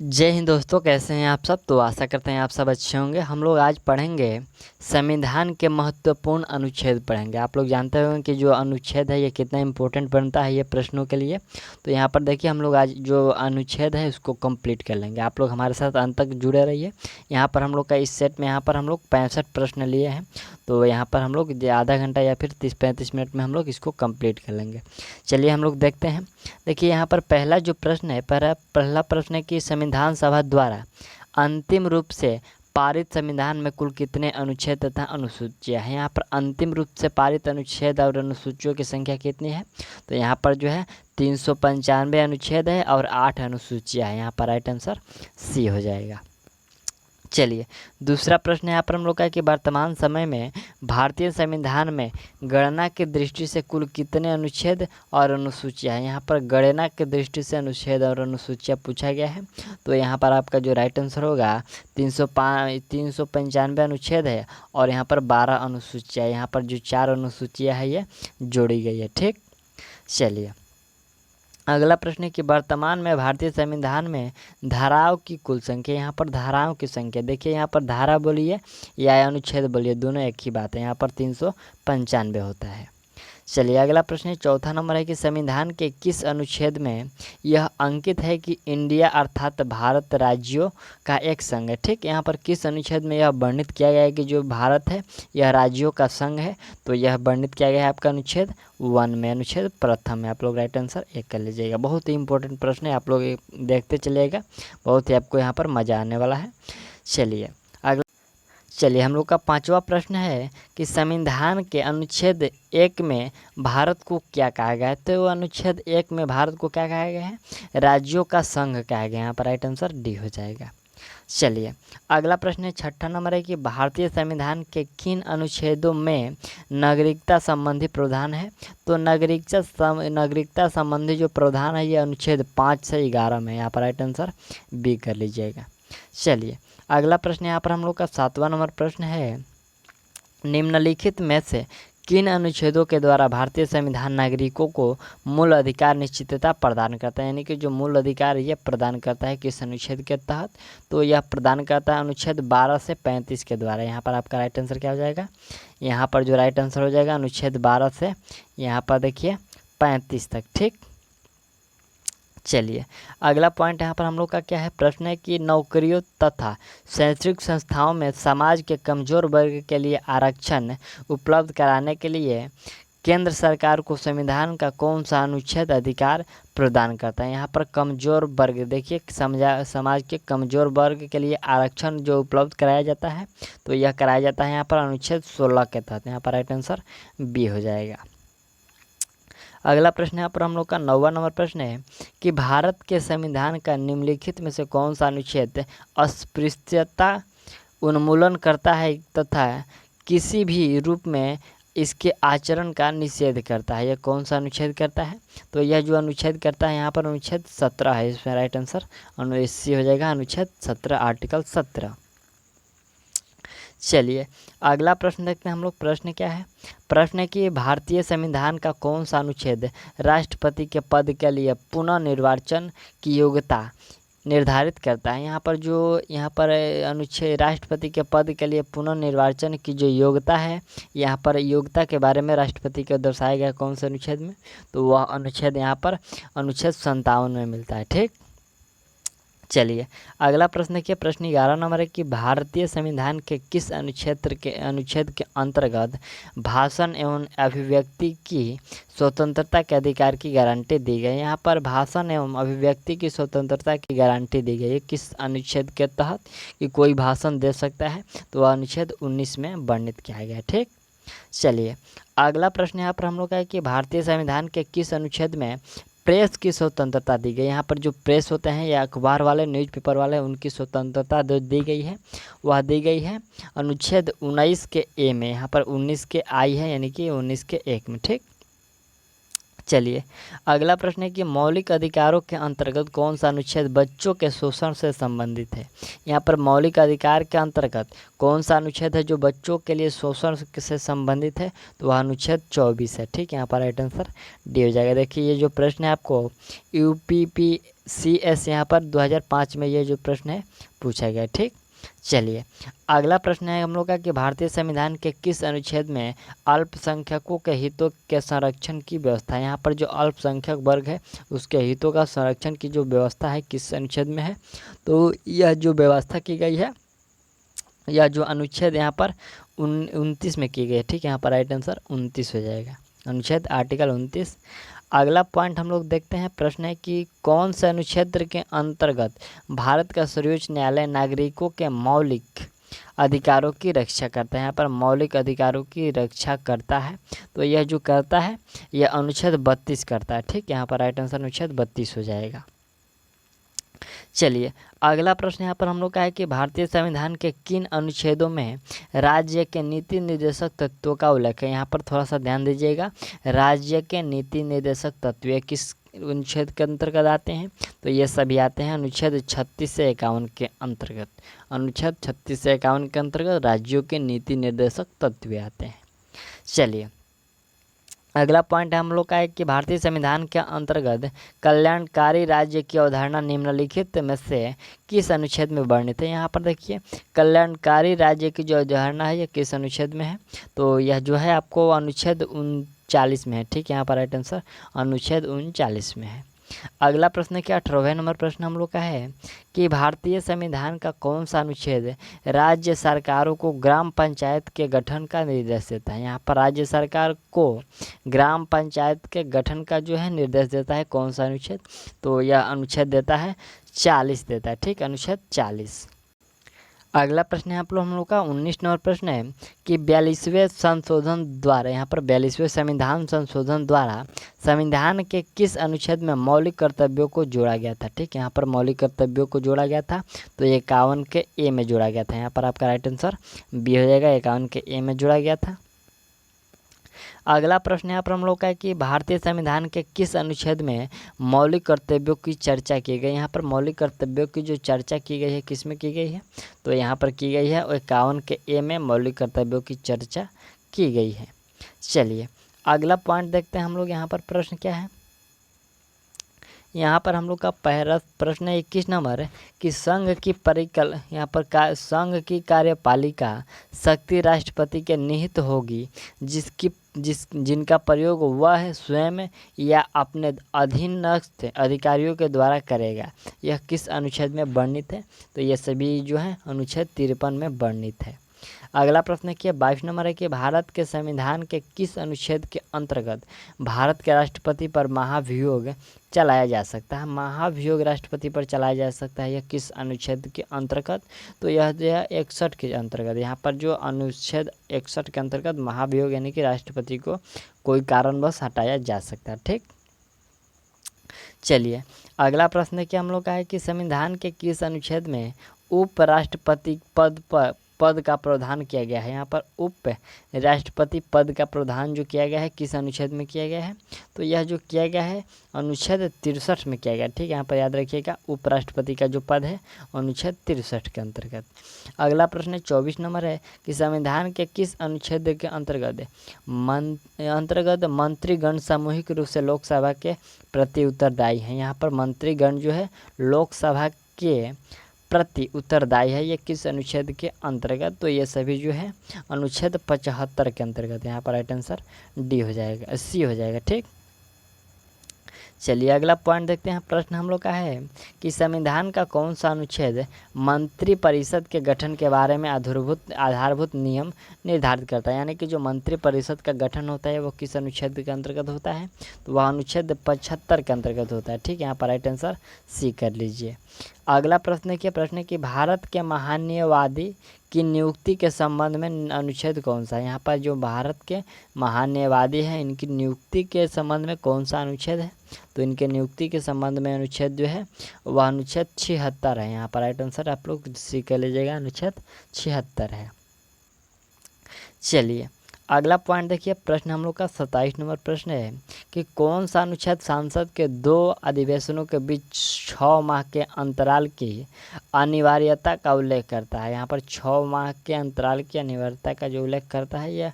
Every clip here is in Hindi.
जय हिंद दोस्तों, कैसे हैं आप सब। तो आशा करते हैं आप सब अच्छे होंगे। हम लोग आज पढ़ेंगे संविधान के महत्वपूर्ण अनुच्छेद पढ़ेंगे। आप लोग जानते होंगे कि जो अनुच्छेद है ये कितना इम्पोर्टेंट बनता है ये प्रश्नों के लिए। तो यहाँ पर देखिए हम लोग आज जो अनुच्छेद है उसको कंप्लीट कर लेंगे। आप लोग हमारे साथ अंत तक जुड़े रहिए। यहाँ पर हम लोग का इस सेट में यहाँ पर हम लोग 65 प्रश्न लिए हैं। तो यहाँ पर हम लोग आधा घंटा या फिर 30-35 मिनट में हम लोग इसको कंप्लीट कर लेंगे। चलिए हम लोग देखते हैं। देखिए यहाँ पर पहला जो प्रश्न है, पहला प्रश्न है कि संविधान सभा द्वारा अंतिम रूप से पारित संविधान में कुल कितने अनुच्छेद तथा अनुसूचियां हैं। यहाँ पर अंतिम रूप से पारित अनुच्छेद और अनुसूचियों की संख्या कितनी है। तो यहाँ पर जो है 395 अनुच्छेद है और 8 अनुसूचियां हैं। यहाँ पर राइट आंसर सी हो जाएगा। चलिए दूसरा प्रश्न यहाँ पर हम लोग का है कि वर्तमान समय में भारतीय संविधान में गणना की दृष्टि से कुल कितने अनुच्छेद और अनुसूचियां हैं। यहाँ पर गणना की दृष्टि से अनुच्छेद और अनुसूचियां पूछा गया है। तो यहाँ पर आपका जो राइट आंसर होगा 395 अनुच्छेद है और यहाँ पर 12 अनुसूचियां। यहाँ पर जो 4 अनुसूचियां है ये जोड़ी गई है। ठीक, चलिए अगला प्रश्न है कि वर्तमान में भारतीय संविधान में धाराओं की कुल संख्या। यहाँ पर धाराओं की संख्या देखिए, यहाँ पर धारा बोलिए या अनुच्छेद बोलिए दोनों एक ही बात है। यहाँ पर 395 होता है। चलिए अगला प्रश्न है, चौथा नंबर है कि संविधान के किस अनुच्छेद में यह अंकित है कि इंडिया अर्थात भारत राज्यों का एक संघ है। ठीक, यहाँ पर किस अनुच्छेद में यह वर्णित किया गया है कि जो भारत है यह राज्यों का संघ है। तो यह वर्णित किया गया है आपका अनुच्छेद 1 में, अनुच्छेद प्रथम में। आप लोग राइट आंसर एक कर लीजिएगा। बहुत ही इंपॉर्टेंट प्रश्न है, आप लोग देखते चलिएगा, बहुत ही आपको यहाँ पर मज़ा आने वाला है। चलिए हम लोग का पांचवा प्रश्न है कि संविधान के अनुच्छेद 1 में भारत को क्या कहा गया है। तो अनुच्छेद 1 में भारत को क्या कहा गया है, राज्यों का संघ कहा गया है। यहाँ पर राइट आंसर डी हो जाएगा। चलिए अगला प्रश्न है, छठा नंबर है कि भारतीय संविधान के किन अनुच्छेदों में नागरिकता संबंधी प्रावधान है। तो नागरिकता संबंधी जो प्रावधान है ये अनुच्छेद 5 से 11 में। यहाँ पर राइट आंसर बी कर लीजिएगा। चलिए अगला प्रश्न यहाँ पर हम लोग का 7वां नंबर प्रश्न है, निम्नलिखित में से किन अनुच्छेदों के द्वारा भारतीय संविधान नागरिकों को मूल अधिकार निश्चितता प्रदान करता है। यानी कि जो मूल अधिकार ये प्रदान करता है किस अनुच्छेद के तहत। तो यह प्रदान करता है अनुच्छेद 12 से 35 के द्वारा। यहाँ पर आपका राइट आंसर क्या हो जाएगा, यहाँ पर जो राइट आंसर हो जाएगा अनुच्छेद 12 से यहाँ पर देखिए 35 तक। ठीक, चलिए अगला पॉइंट यहाँ पर हम लोग का क्या है, प्रश्न है कि नौकरियों तथा शैक्षणिक संस्थाओं में समाज के कमजोर वर्ग के लिए आरक्षण उपलब्ध कराने के लिए केंद्र सरकार को संविधान का कौन सा अनुच्छेद अधिकार प्रदान करता है। यहाँ पर कमजोर वर्ग देखिए, समाज के कमजोर वर्ग के लिए आरक्षण जो उपलब्ध कराया जाता है तो यह कराया जाता है यहाँ पर अनुच्छेद 16 के तहत। यहाँ पर राइट आंसर बी हो जाएगा। अगला प्रश्न यहाँ पर हम लोग का 9वां नंबर प्रश्न है कि भारत के संविधान का निम्नलिखित में से कौन सा अनुच्छेद अस्पृश्यता उन्मूलन करता है तथा किसी भी रूप में इसके आचरण का निषेध करता है। यह कौन सा अनुच्छेद करता है। तो यह जो अनुच्छेद करता है यहाँ पर अनुच्छेद 17 है। इसमें राइट आंसर सी हो जाएगा, अनुच्छेद 17 आर्टिकल 17। चलिए अगला प्रश्न देखते हैं हम लोग। प्रश्न क्या है, प्रश्न है कि भारतीय संविधान का कौन सा अनुच्छेद राष्ट्रपति के पद के लिए पुनः निर्वाचन की योग्यता निर्धारित करता है। यहाँ पर अनुच्छेद राष्ट्रपति के पद के लिए पुनर्निर्वाचन की जो योग्यता है, यहाँ पर योग्यता के बारे में राष्ट्रपति को दर्शाया गया कौन से अनुच्छेद में। तो वह अनुच्छेद यहाँ पर अनुच्छेद 57 में मिलता है। ठीक, चलिए अगला प्रश्न देखिए, प्रश्न 11 नंबर है कि भारतीय संविधान के किस अनुच्छेद के अंतर्गत भाषण एवं अभिव्यक्ति की स्वतंत्रता के अधिकार की गारंटी दी गई। यहाँ पर भाषण एवं अभिव्यक्ति की स्वतंत्रता की गारंटी दी गई है किस अनुच्छेद के तहत कि कोई भाषण दे सकता है। तो वह अनुच्छेद 19 में वर्णित किया गया है। ठीक, चलिए अगला प्रश्न यहाँ पर हम लोग का है कि भारतीय संविधान के किस अनुच्छेद में प्रेस की स्वतंत्रता दी गई। यहाँ पर जो प्रेस होते हैं या अखबार वाले न्यूज़पेपर वाले उनकी स्वतंत्रता जो दी गई है वह दी गई है अनुच्छेद 19 के ए में। यहाँ पर 19 के आई है यानी कि 19 के 1 में। ठीक, चलिए अगला प्रश्न है कि मौलिक अधिकारों के अंतर्गत कौन सा अनुच्छेद बच्चों के शोषण से संबंधित है। यहाँ पर मौलिक अधिकार के अंतर्गत कौन सा अनुच्छेद है जो बच्चों के लिए शोषण से संबंधित है। तो वह अनुच्छेद 24 है। ठीक, यहाँ पर राइट आंसर डी हो जाएगा। देखिए ये जो प्रश्न है आपको CS यहाँ पर 2005 में ये जो प्रश्न है पूछा गया। ठीक, चलिए अगला प्रश्न है हम लोग का कि भारतीय संविधान के किस अनुच्छेद में अल्पसंख्यकों के हितों के संरक्षण की व्यवस्था है। यहाँ पर जो अल्पसंख्यक वर्ग है उसके हितों का संरक्षण की जो व्यवस्था है किस अनुच्छेद में है, तो यह जो व्यवस्था की गई है, यह जो अनुच्छेद यहाँ पर 29 में की गई है। ठीक है, यहाँ पर राइट आंसर 29 हो जाएगा, अनुच्छेद आर्टिकल 29। अगला पॉइंट हम लोग देखते हैं, प्रश्न है कि कौन से अनुच्छेद के अंतर्गत भारत का सर्वोच्च न्यायालय नागरिकों के मौलिक अधिकारों की रक्षा करता है। यहाँ पर मौलिक अधिकारों की रक्षा करता है, तो यह जो करता है यह अनुच्छेद 32 करता है। ठीक, यहाँ पर राइट आंसर अनुच्छेद 32 हो जाएगा। चलिए अगला प्रश्न यहाँ पर हम लोग का है कि भारतीय संविधान के किन अनुच्छेदों में राज्य के नीति निर्देशक तत्वों का उल्लेख है। यहाँ पर थोड़ा सा ध्यान दीजिएगा, राज्य के नीति निर्देशक तत्व ये किस अनुच्छेद के अंतर्गत आते हैं, तो ये सभी आते हैं अनुच्छेद 36 से 51 के अंतर्गत। अनुच्छेद 36 से 51 के अंतर्गत राज्यों के नीति निर्देशक तत्व आते हैं। चलिए अगला पॉइंट हम लोग का है कि भारतीय संविधान के अंतर्गत कल्याणकारी राज्य की अवधारणा निम्नलिखित में से किस अनुच्छेद में वर्णित है। यहाँ पर देखिए कल्याणकारी राज्य की जो अवधारणा है यह किस अनुच्छेद में है, तो यह जो है आपको अनुच्छेद 39 में है। ठीक, यहाँ पर राइट आंसर अनुच्छेद 39 में है। अगला प्रश्न क्या 18वें नंबर प्रश्न हम लोग का है कि भारतीय संविधान का कौन सा अनुच्छेद राज्य सरकारों को ग्राम पंचायत के गठन का निर्देश देता है। यहाँ पर राज्य सरकार को ग्राम पंचायत के गठन का जो है निर्देश देता है, कौन सा अनुच्छेद, तो यह अनुच्छेद देता है 40 देता है। ठीक, अनुच्छेद 40। अगला प्रश्न है हम लोग का 19 नंबर प्रश्न है कि 42वें संशोधन द्वारा, यहाँ पर 42वें संविधान संशोधन द्वारा संविधान के किस अनुच्छेद में मौलिक कर्तव्यों को जोड़ा गया था। ठीक है, यहाँ पर मौलिक कर्तव्यों को जोड़ा गया था, तो 51 के ए में जोड़ा गया था। यहाँ पर आपका राइट आंसर बी हो जाएगा, 51 के ए में जोड़ा गया था। अगला प्रश्न यहाँ पर हम लोग का है कि भारतीय संविधान के किस अनुच्छेद में मौलिक कर्तव्यों की चर्चा की गई। यहाँ पर मौलिक कर्तव्यों की जो चर्चा की गई है किस में की गई है, तो यहाँ पर की गई है 51 के ए में मौलिक कर्तव्यों की चर्चा की गई है। चलिए अगला पॉइंट देखते हैं हम लोग, यहाँ पर प्रश्न क्या है। यहाँ पर हम लोग का पहला प्रश्न 21 नंबर है कि संघ की यहाँ पर संघ की कार्यपालिका शक्ति राष्ट्रपति के निहित होगी जिनका प्रयोग वह स्वयं या अपने अधीनस्थ अधिकारियों के द्वारा करेगा। यह किस अनुच्छेद में वर्णित है, तो ये सभी जो है अनुच्छेद 53 में वर्णित है। अगला प्रश्न क्या 22 नंबर है कि भारत के संविधान के किस अनुच्छेद के अंतर्गत भारत के राष्ट्रपति पर महाभियोग चलाया जा सकता है। महाभियोग राष्ट्रपति पर चलाया जा सकता है, यह किस अनुच्छेद के अंतर्गत, तो यह जो है 61 के अंतर्गत। यहाँ पर जो अनुच्छेद 61 के अंतर्गत महाभियोग यानी कि राष्ट्रपति को कोई कारणवश हटाया जा सकता है। ठीक, चलिए अगला प्रश्न क्या हम लोग का है कि संविधान के किस अनुच्छेद में उपराष्ट्रपति पद का प्रावधान किया गया है। यहाँ पर उप राष्ट्रपति पद का प्रावधान जो किया गया है किस अनुच्छेद में किया गया है, तो यह जो किया गया है अनुच्छेद 63 में किया गया। ठीक है, यहाँ पर याद रखिएगा उपराष्ट्रपति का जो पद है अनुच्छेद 63 के अंतर्गत। अगला प्रश्न 24 नंबर है कि संविधान के किस अनुच्छेद के अंतर्गत मंत्रीगण सामूहिक रूप से लोकसभा के प्रति उत्तरदायी हैं। यहाँ पर मंत्रीगण जो है लोकसभा के प्रति उत्तरदायी है, ये किस अनुच्छेद के अंतर्गत, तो ये सभी जो है अनुच्छेद 75 के अंतर्गत। यहाँ पर राइट आंसर डी हो जाएगा, सी हो जाएगा। ठीक, चलिए अगला पॉइंट देखते हैं। प्रश्न हम लोग का है कि संविधान का कौन सा अनुच्छेद मंत्रिपरिषद के गठन के बारे में आधारभूत नियम निर्धारित करता है। यानी कि जो मंत्रिपरिषद का गठन होता है वो किस अनुच्छेद के अंतर्गत होता है, तो वह अनुच्छेद 75 के अंतर्गत होता है। ठीक है, यहाँ पर राइट आंसर सी कर लीजिए। अगला प्रश्न क्या प्रश्न कि भारत के महान्यायवादी की नियुक्ति के संबंध में अनुच्छेद कौन सा है। यहाँ पर जो भारत के महान्यायवादी हैं इनकी नियुक्ति के संबंध में कौन सा अनुच्छेद है, तो इनके नियुक्ति के संबंध में अनुच्छेद जो है वह अनुच्छेद 76 है। यहाँ पर राइट आंसर आप लोग सी कर लीजिएगा, अनुच्छेद 76 है। चलिए अगला पॉइंट देखिए, प्रश्न हम लोग का 27 नंबर प्रश्न है कि कौन सा अनुच्छेद संसद के 2 अधिवेशनों के बीच 6 माह के अंतराल की अनिवार्यता का उल्लेख करता है। यहाँ पर 6 माह के अंतराल की अनिवार्यता का जो उल्लेख करता है यह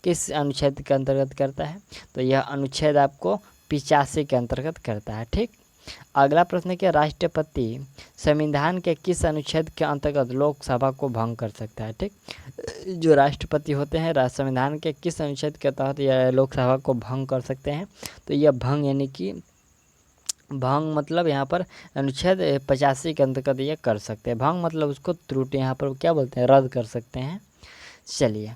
किस अनुच्छेद के अंतर्गत करता है, तो यह अनुच्छेद आपको 85 के अंतर्गत करता है। ठीक, अगला प्रश्न है कि राष्ट्रपति संविधान के किस अनुच्छेद के अंतर्गत लोकसभा को भंग कर सकता है। ठीक, जो राष्ट्रपति होते हैं संविधान के किस अनुच्छेद के तहत यह लोकसभा को भंग कर सकते हैं। तो यह भंग यानी कि भंग मतलब यहाँ पर अनुच्छेद 85 के अंतर्गत ये कर सकते हैं। भंग मतलब उसको त्रुटि यहाँ पर क्या बोलते हैं, रद्द कर सकते हैं। चलिए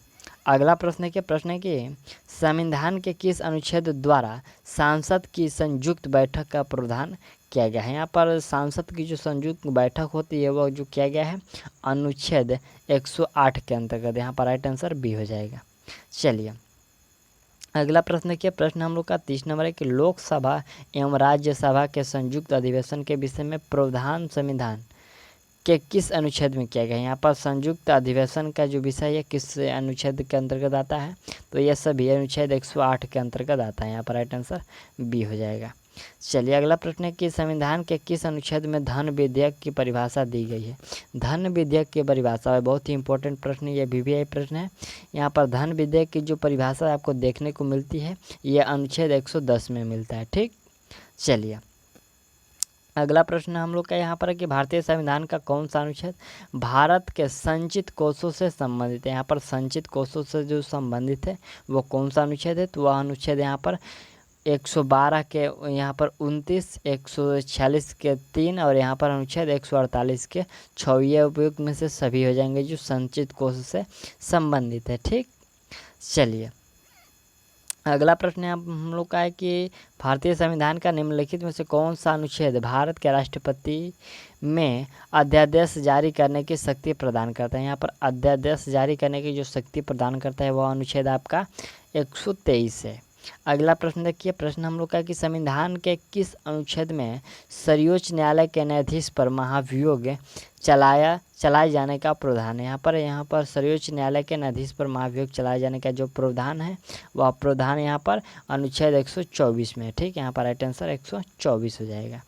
अगला प्रश्न है कि संविधान के किस अनुच्छेद द्वारा सांसद की संयुक्त बैठक का प्रावधान किया गया है। यहाँ पर सांसद की जो संयुक्त बैठक होती है वो जो किया गया है अनुच्छेद 108 के अंतर्गत। यहाँ पर राइट आंसर बी हो जाएगा। चलिए अगला प्रश्न हम लोग का 30 नंबर है कि लोकसभा एवं राज्यसभा के संयुक्त अधिवेशन के विषय में प्रावधान संविधान के किस अनुच्छेद में किया गया है। यहाँ पर संयुक्त अधिवेशन का जो विषय है किस अनुच्छेद के अंतर्गत आता है। तो यह सभी अनुच्छेद 108 के अंतर्गत आता है। यहाँ पर राइट आंसर बी हो जाएगा। चलिए अगला प्रश्न है कि संविधान के किस अनुच्छेद में धन विधेयक की परिभाषा दी गई है। धन विधेयक की परिभाषा है बहुत ही इंपॉर्टेंट प्रश्न, ये VVI प्रश्न है। यहाँ पर धन विधेयक की जो परिभाषा आपको देखने को मिलती है ये अनुच्छेद 110 में मिलता है। ठीक, चलिए अगला प्रश्न हम लोग का यहाँ पर है कि भारतीय संविधान का कौन सा अनुच्छेद भारत के संचित कोषों से संबंधित है। यहाँ पर संचित कोषों से जो संबंधित है वो कौन सा अनुच्छेद है। तो वह अनुच्छेद यहाँ पर 112 के यहाँ पर 29, 146 के 3 और यहाँ पर अनुच्छेद 148 के 6 ये उपयुक्त में से सभी हो जाएंगे जो संचित कोष से संबंधित है। ठीक, चलिए अगला प्रश्न हम लोग का है कि भारतीय संविधान का निम्नलिखित में से कौन सा अनुच्छेद भारत के राष्ट्रपति में अध्यादेश जारी करने की शक्ति प्रदान करता है। यहाँ पर अध्यादेश जारी करने की जो शक्ति प्रदान करता है वह अनुच्छेद आपका 123 है। अगला प्रश्न देखिए, प्रश्न हम लोग का कि संविधान के किस अनुच्छेद में सर्वोच्च न्यायालय के न्यायाधीश पर महाभियोग चलाए जाने का प्रावधान है। यहाँ पर सर्वोच्च न्यायालय के न्यायाधीश पर महाभियोग चलाए जाने का जो प्रावधान है वह प्रावधान यहाँ पर अनुच्छेद 124 में है। ठीक, यहाँ पर राइट आंसर 124 हो जाएगा।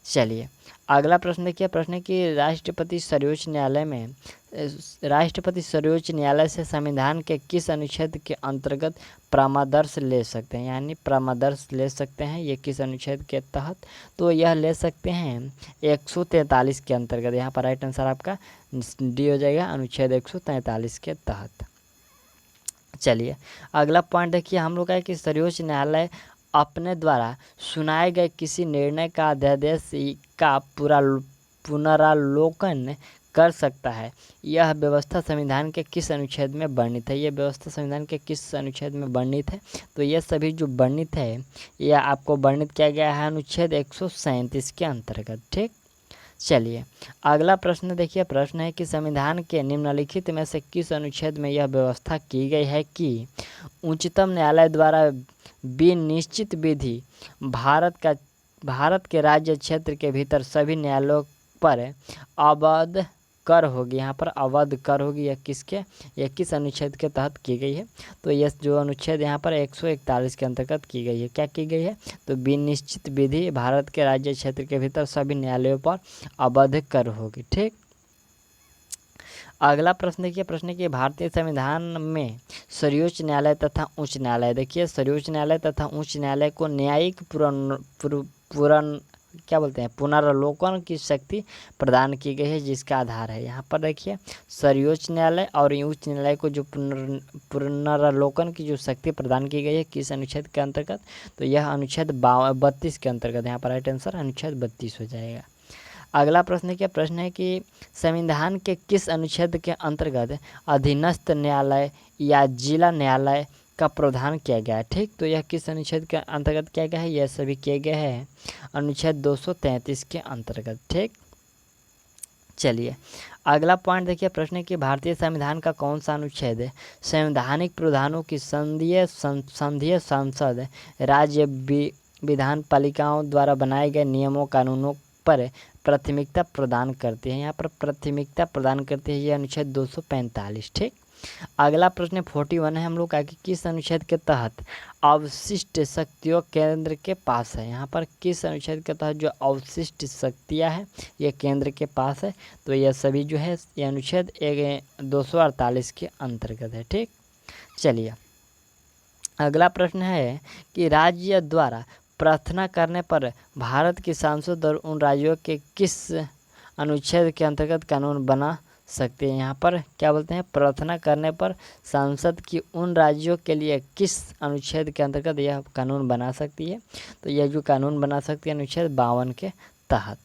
चलिए अगला प्रश्न देखिए, प्रश्न है कि राष्ट्रपति सर्वोच्च न्यायालय से संविधान के किस अनुच्छेद के अंतर्गत परामर्श ले सकते हैं। यानी परामर्श ले सकते हैं ये किस अनुच्छेद के तहत। तो यह ले सकते हैं 143 के अंतर्गत। यहाँ पर राइट आंसर आपका डी हो जाएगा, अनुच्छेद 143 के तहत। चलिए अगला पॉइंट देखिए हम लोग का है कि सर्वोच्च न्यायालय अपने द्वारा सुनाए गए किसी निर्णय का अध्यादेश का पुनरावलोकन कर सकता है। यह व्यवस्था संविधान के किस अनुच्छेद में वर्णित है। यह व्यवस्था संविधान के किस अनुच्छेद में वर्णित है। तो यह सभी जो वर्णित है यह आपको वर्णित किया गया है अनुच्छेद 137 के अंतर्गत। ठीक, चलिए अगला प्रश्न देखिए, प्रश्न है कि संविधान के निम्नलिखित में से किस अनुच्छेद में यह व्यवस्था की गई है कि उच्चतम न्यायालय द्वारा विनिश्चित विधि भारत के राज्य क्षेत्र के भीतर सभी न्यायालयों पर अवध कर होगी। यहाँ पर अवध कर होगी यह किस अनुच्छेद के तहत की गई है। तो यह जो अनुच्छेद यहाँ पर 141 के अंतर्गत की गई है। क्या की गई है। तो विनिश्चित विधि भारत के राज्य क्षेत्र के भीतर सभी न्यायालयों पर अवध कर होगी। ठीक, अगला प्रश्न देखिए, प्रश्न की भारतीय संविधान में सर्वोच्च न्यायालय तथा उच्च न्यायालय, देखिए सर्वोच्च न्यायालय तथा उच्च न्यायालय को न्यायिक पुनरावलोकन की शक्ति प्रदान की गई है जिसका आधार है। यहाँ पर देखिए सर्वोच्च न्यायालय और उच्च न्यायालय को जो पुनरावलोकन की जो शक्ति प्रदान की गई है किस अनुच्छेद के अंतर्गत। तो यह अनुच्छेद 32 के अंतर्गत। यहाँ पर राइट आंसर अनुच्छेद 32 हो जाएगा। अगला प्रश्न क्या, प्रश्न है कि संविधान के किस अनुच्छेद के अंतर्गत अधीनस्थ न्यायालय या जिला न्यायालय का प्रावधान किया गया है। ठीक, तो यह किस अनुच्छेद के अंतर्गत किया गया है। यह सभी किए गए हैं अनुच्छेद 233 के अंतर्गत। ठीक, चलिए अगला पॉइंट देखिए, प्रश्न है कि भारतीय संविधान का कौन सा अनुच्छेद संवैधानिक प्रावधानों की संघीय संसद राज्य विधान पालिकाओं द्वारा बनाए गए नियमों कानूनों पर प्राथमिकता प्रदान करती है। यहाँ पर प्राथमिकता प्रदान करती है यह अनुच्छेद 245। ठीक, अगला प्रश्न 41 है हम लोग का कि किस अनुच्छेद के तहत अवशिष्ट शक्तियों केंद्र के पास है। यहाँ पर किस अनुच्छेद के तहत जो अवशिष्ट शक्तियाँ हैं ये केंद्र के पास है। तो यह सभी जो है ये अनुच्छेद 248 के अंतर्गत है। ठीक, चलिए अगला प्रश्न है कि राज्य द्वारा प्रार्थना करने पर भारत की सांसद और उन राज्यों के किस अनुच्छेद के अंतर्गत कानून बना सकती है। यहाँ पर क्या बोलते हैं, प्रार्थना करने पर सांसद की उन राज्यों के लिए किस अनुच्छेद के अंतर्गत यह कानून बना सकती है। तो यह जो कानून बना सकती है अनुच्छेद 52 के तहत।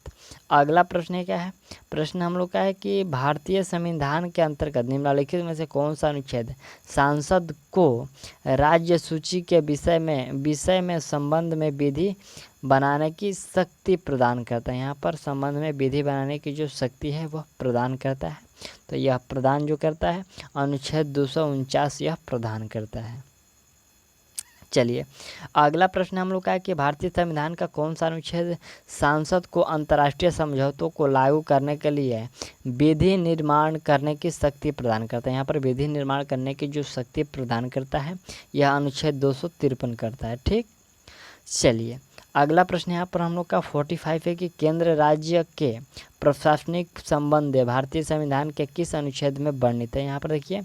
अगला प्रश्न क्या है, प्रश्न हम लोग का है कि भारतीय संविधान के अंतर्गत निम्नलिखित में से कौन सा अनुच्छेद सांसद को राज्य सूची के विषय में संबंध में विधि बनाने की शक्ति प्रदान करता है। यहाँ पर संबंध में विधि बनाने की जो शक्ति है वह प्रदान करता है। तो यह प्रदान जो करता है अनुच्छेद 249 यह प्रदान करता है। चलिए अगला प्रश्न हम लोग का है कि भारतीय संविधान का कौन सा अनुच्छेद सांसद को अंतर्राष्ट्रीय समझौतों को लागू करने के लिए विधि निर्माण करने की शक्ति प्रदान करता है। यहाँ पर विधि निर्माण करने की जो शक्ति प्रदान करता है यह अनुच्छेद 253 करता है। ठीक, चलिए अगला प्रश्न यहाँ पर हम लोग का 45 है कि केंद्र राज्य के प्रशासनिक संबंध भारतीय संविधान के किस अनुच्छेद में वर्णित है। यहाँ पर देखिए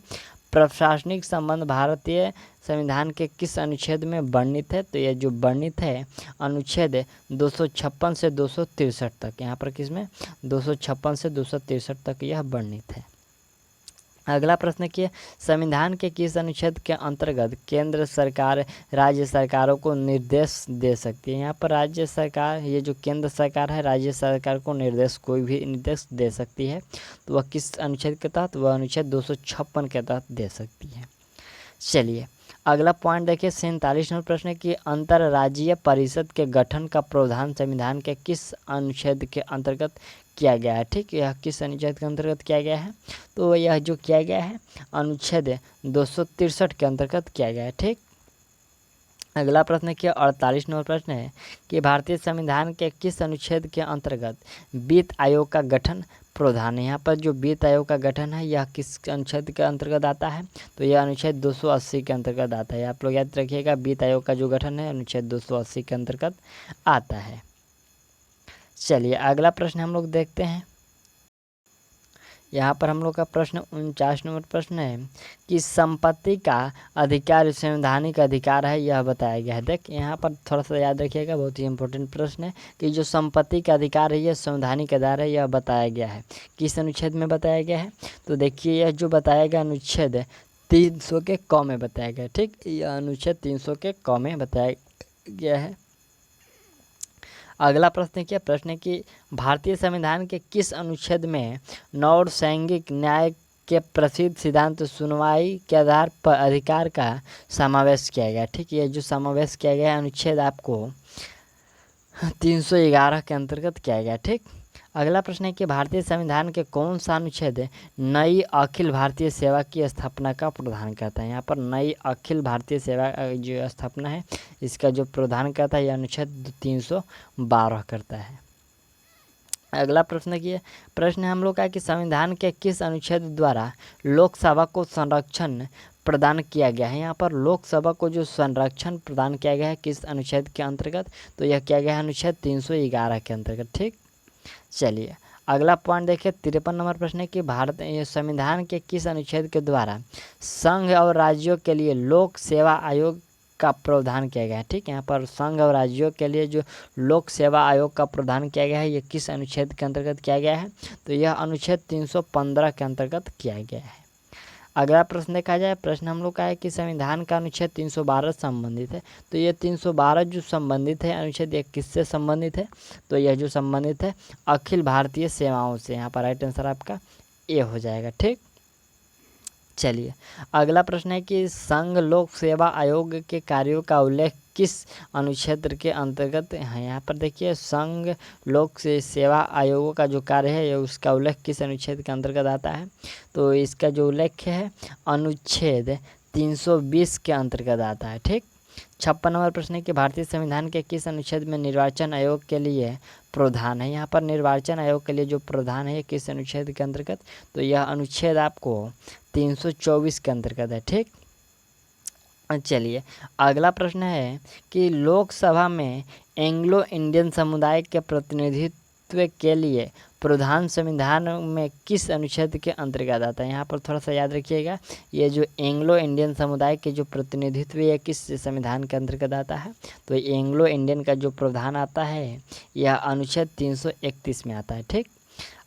प्रशासनिक संबंध भारतीय संविधान के किस अनुच्छेद में वर्णित है। तो यह जो वर्णित है अनुच्छेद 256 से 263 तक, यहाँ पर किसमें 256 से 263 तक यह वर्णित है। अगला प्रश्न क्या, संविधान के किस अनुच्छेद के अंतर्गत केंद्र सरकार राज्य सरकारों को निर्देश दे सकती है। यहाँ पर राज्य सरकार, ये जो केंद्र सरकार है राज्य सरकार को निर्देश, कोई भी निर्देश दे सकती है। तो वह किस अनुच्छेद के तहत, वह अनुच्छेद 256 के तहत दे सकती है। चलिए अगला पॉइंट देखिए 47 नंबर प्रश्न की अंतर्राज्यीय परिषद के गठन का प्रावधान संविधान के किस अनुच्छेद के अंतर्गत किया गया है। ठीक, यह किस अनुच्छेद के अंतर्गत किया गया है। तो यह जो किया गया है अनुच्छेद 263 के अंतर्गत किया गया है। ठीक, अगला प्रश्न क्या 48 नंबर प्रश्न है कि भारतीय संविधान के किस अनुच्छेद के अंतर्गत वित्त आयोग का गठन प्रावधान है। यहाँ पर जो वित्त आयोग का गठन है यह किस अनुच्छेद के अंतर्गत आता है। तो यह अनुच्छेद 280 के अंतर्गत आता है। आप लोग याद रखिएगा वित्त आयोग का जो गठन है अनुच्छेद 280 के अंतर्गत आता है। चलिए अगला प्रश्न हम लोग देखते हैं। यहाँ पर हम लोग का प्रश्न 49 नंबर प्रश्न है कि संपत्ति का अधिकार संवैधानिक अधिकार है यह बताया गया है। देख यहाँ पर थोड़ा सा याद रखिएगा, बहुत ही इंपॉर्टेंट प्रश्न है कि जो संपत्ति का अधिकार है यह संवैधानिक अधिकार है यह बताया गया है। किस अनुच्छेद में बताया गया है। तो देखिए यह जो बताया गया अनुच्छेद 300 के क में बताया गया। ठीक, यह अनुच्छेद 300 के क में बताया गया है। अगला प्रश्न क्या, प्रश्न है कि भारतीय संविधान के किस अनुच्छेद में नौसैंगिक न्याय के प्रसिद्ध सिद्धांत सुनवाई के आधार पर अधिकार का समावेश किया गया। ठीक, ये जो समावेश किया गया अनुच्छेद आपको 311 के अंतर्गत किया गया। ठीक, अगला प्रश्न है कि भारतीय संविधान के कौन सा अनुच्छेद नई अखिल भारतीय सेवा की स्थापना का प्रावधान करता है। यहाँ पर नई अखिल भारतीय सेवा जो स्थापना है इसका जो प्रावधान करता है यह अनुच्छेद 312 करता है। अगला प्रश्न की प्रश्न हम लोग का कि संविधान के किस अनुच्छेद द्वारा लोकसभा को संरक्षण प्रदान किया गया है। यहाँ पर लोकसभा को जो संरक्षण प्रदान किया गया है किस अनुच्छेद के अंतर्गत। तो यह किया गया है अनुच्छेद 311 के अंतर्गत। ठीक, चलिए अगला पॉइंट देखिए 53 नंबर प्रश्न है कि भारत संविधान के किस अनुच्छेद के द्वारा संघ और राज्यों के लिए लोक सेवा आयोग का प्रावधान किया गया है। ठीक, यहाँ पर संघ और राज्यों के लिए जो लोक सेवा आयोग का प्रावधान किया गया है यह किस अनुच्छेद के अंतर्गत किया गया है। तो यह अनुच्छेद 315 के अंतर्गत किया गया है। अगला प्रश्न देखा जाए, प्रश्न हम लोग का है कि संविधान का अनुच्छेद 312 संबंधित है। तो ये 312 जो संबंधित है अनुच्छेद ये किससे संबंधित है। तो यह जो संबंधित है अखिल भारतीय सेवाओं से। यहाँ पर राइट आंसर आपका ए हो जाएगा। ठीक, चलिए अगला प्रश्न है कि संघ लोक सेवा आयोग के कार्यों का उल्लेख किस अनुच्छेद के अंतर्गत है। यहाँ पर देखिए संघ लोक सेवा आयोगों का जो कार्य है ये उसका उल्लेख किस अनुच्छेद के अंतर्गत आता है। तो इसका जो उल्लेख है अनुच्छेद 320 के अंतर्गत आता है। ठीक, 56 नंबर प्रश्न है कि भारतीय संविधान के किस अनुच्छेद में निर्वाचन आयोग के लिए प्रावधान है। यहाँ पर निर्वाचन आयोग के लिए जो प्रावधान है किस अनुच्छेद के अंतर्गत। तो यह अनुच्छेद आपको 324 के अंतर्गत है। ठीक, चलिए अगला प्रश्न है कि लोकसभा में एंग्लो इंडियन समुदाय के प्रतिनिधित्व प्रतिनिधित्व के लिए प्रावधान संविधान में किस अनुच्छेद के अंतर्गत आता है? यहाँ पर थोड़ा सा याद रखिएगा, ये जो एंग्लो इंडियन समुदाय के जो प्रतिनिधित्व ये किस संविधान के अंतर्गत आता है? तो एंग्लो इंडियन का जो प्रावधान आता है यह अनुच्छेद 331 में आता है। ठीक,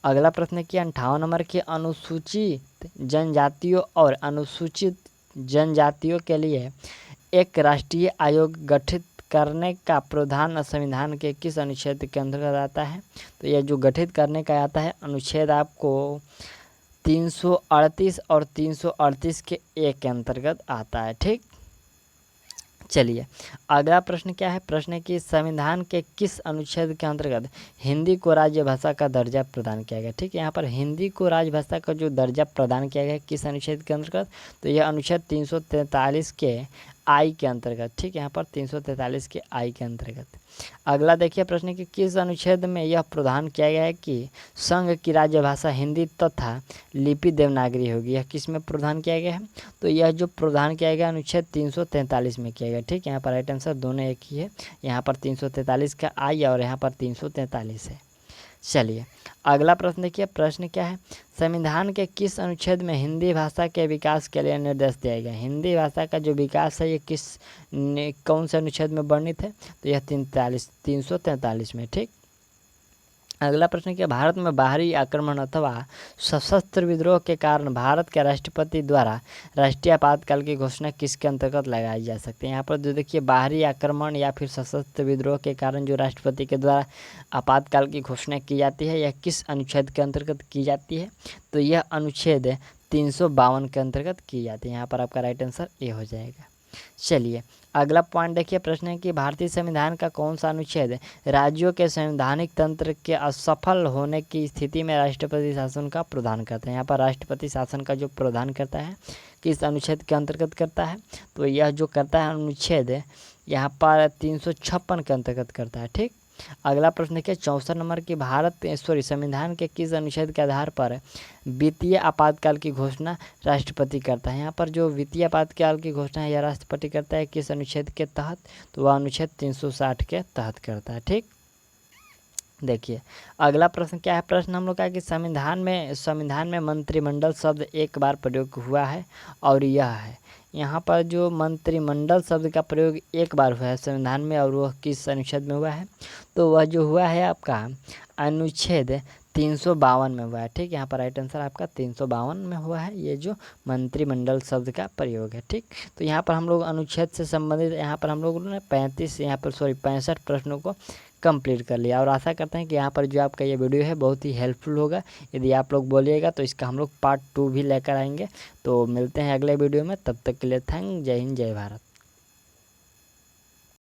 अगला प्रश्न किया 58 नंबर के अनुसूचित जनजातियों और अनुसूचित जनजातियों के लिए एक राष्ट्रीय आयोग गठित करने का प्रावधान संविधान के किस अनुच्छेद के अंतर्गत आता है? तो यह जो गठित करने का आता है अनुच्छेद आपको 338 और 338 के एक के अंतर्गत आता है। ठीक, चलिए अगला प्रश्न क्या है? प्रश्न है कि संविधान के किस अनुच्छेद के अंतर्गत हिंदी को राजभाषा का दर्जा प्रदान किया गया? ठीक है, यहाँ पर हिंदी को राजभाषा का जो दर्जा प्रदान किया गया किस अनुच्छेद के अंतर्गत? तो यह अनुच्छेद 343 के आई के अंतर्गत। ठीक है, यहाँ पर 343 के आई के अंतर्गत। अगला देखिए प्रश्न कि किस अनुच्छेद में यह प्रावधान किया गया है कि संघ की राजभाषा हिंदी तथा लिपि देवनागरी होगी? यह किस में प्रावधान किया गया है? तो यह जो प्रावधान किया गया अनुच्छेद 343 में किया गया। ठीक है, यहाँ पर राइट आंसर दोनों एक ही है, यहाँ पर 343 का आई और यहाँ पर 343 है। चलिए अगला प्रश्न देखिए, प्रश्न क्या है? संविधान के किस अनुच्छेद में हिंदी भाषा के विकास के लिए निर्देश दिया गया? हिंदी भाषा का जो विकास है ये कौन से अनुच्छेद में वर्णित है? तो यह 343 में। ठीक, अगला प्रश्न क्या? भारत में बाहरी आक्रमण अथवा सशस्त्र विद्रोह के कारण भारत के राष्ट्रपति द्वारा राष्ट्रीय आपातकाल की घोषणा किसके अंतर्गत लगाई जा सकती है? यहाँ पर जो देखिए बाहरी आक्रमण या फिर सशस्त्र विद्रोह के कारण जो राष्ट्रपति के द्वारा आपातकाल की घोषणा की जाती है यह किस अनुच्छेद के अंतर्गत की जाती है? तो यह अनुच्छेद 352 के अंतर्गत की जाती है। यहाँ पर आपका राइट आंसर ए हो जाएगा। चलिए अगला पॉइंट देखिए, प्रश्न है कि भारतीय संविधान का कौन सा अनुच्छेद राज्यों के संवैधानिक तंत्र के असफल होने की स्थिति में राष्ट्रपति शासन का प्रावधान करता है? यहाँ पर राष्ट्रपति शासन का जो प्रावधान करता है किस अनुच्छेद के अंतर्गत करता है? तो यह जो करता है अनुच्छेद यहाँ पर 356 के अंतर्गत करता है। ठीक, अगला प्रश्न देखिए 64 नंबर की संविधान के किस अनुच्छेद के आधार पर वित्तीय आपातकाल की घोषणा राष्ट्रपति करता है? यहाँ पर जो वित्तीय आपातकाल की घोषणा है यह राष्ट्रपति करता है किस अनुच्छेद के तहत? तो वह अनुच्छेद 360 के तहत करता है। ठीक, देखिए अगला प्रश्न क्या है? प्रश्न हम लोग का कि संविधान में मंत्रिमंडल शब्द एक बार प्रयोग हुआ है और यह है, यहाँ पर जो मंत्रिमंडल शब्द का प्रयोग एक बार हुआ है संविधान में और वह किस अनुच्छेद में हुआ है? तो वह जो हुआ है आपका अनुच्छेद 352 में हुआ है। ठीक, यहाँ पर राइट आंसर आपका 352 में हुआ है ये जो मंत्रिमंडल शब्द का प्रयोग है। ठीक, तो यहाँ पर हम लोग अनुच्छेद से संबंधित यहाँ पर हम लोगों ने 65 प्रश्नों को कंप्लीट कर लिया और आशा करते हैं कि यहाँ पर जो आपका ये वीडियो है बहुत ही हेल्पफुल होगा। यदि आप लोग बोलिएगा तो इसका हम लोग पार्ट 2 भी लेकर आएंगे। तो मिलते हैं अगले वीडियो में, तब तक के लिए जय हिंद जय भारत।